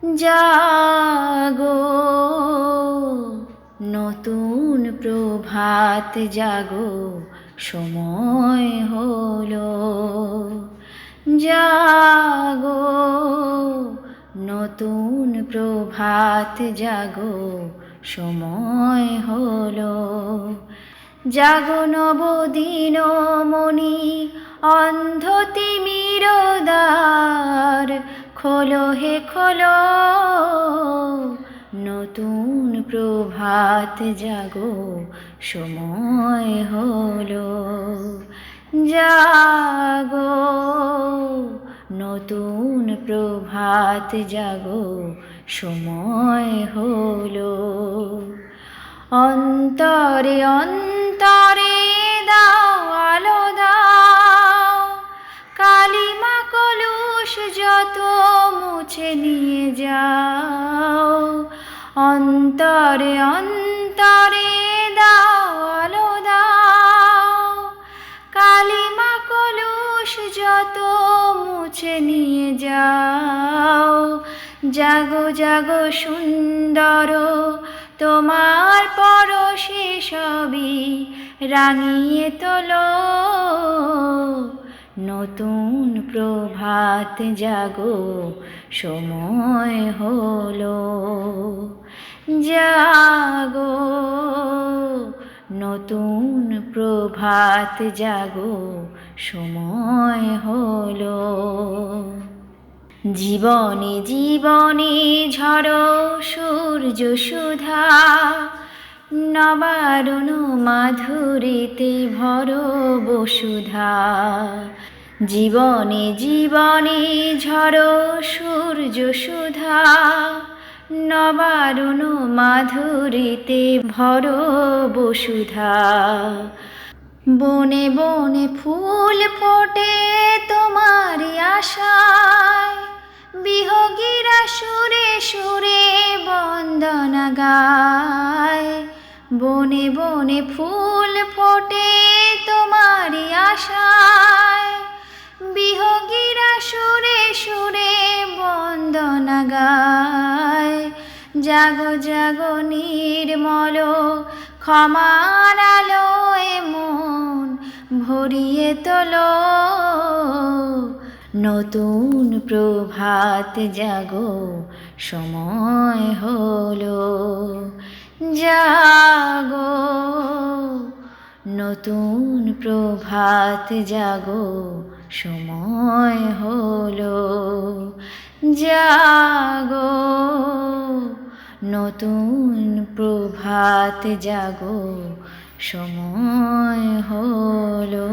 জাগো নতুন প্রভাত জাগো, সময় হলো। জাগো নতুন প্রভাত জাগো, সময় হলো। জাগো নবদিন মণি, অন্ধ তিমির দ্বার খোলো হে খোলো। নতুন প্রভাত জাগো, সময় হলো। জাগো নতুন প্রভাত জাগো, সময় হলো। অন্তরে অন্তরে দাও আলো দাও, কালিমা কলুষ যত মুছে নিয়ে যাও। অন্তরে অন্তরে দাও আলো দাও, কালিমা কলুষ যত মুছে নিয়ে যাও। জাগো জাগো সুন্দর, তোমার পরশে সবই রাঙিয়ে তোলো। নতুন প্রভাত জাগো, সময় হলো। জাগো নতুন প্রভাত জাগো, সময় হলো। জীবনে জীবনে ঝড়ো সূর্য সুধা, নবারুণ মাধুরীতে ভরো বসুধা। জীবনে জীবনে ঝড়ো সূর্য সুধা, নবারুণ মাধুরীতে ভরো বসুধা। বনে বনে ফুল ফোটে তোমারি আশায়, বিহগীরা সুরে সুরে বন্দনা গায়। বনে বনে ফুল ফোটে তোমারি আশায়, বিহগীরা সুরে সুরে বন্দনা গায়। জাগো জাগো নির্মল ক্ষমার আলোয় মন ভরিয়ে তোলো। নতুন প্রভাত জাগো, সময় হলো। জাগো নতুন প্রভাত জাগো, সময় হলো। জাগো নতুন প্রভাত জাগো, সময় হলো।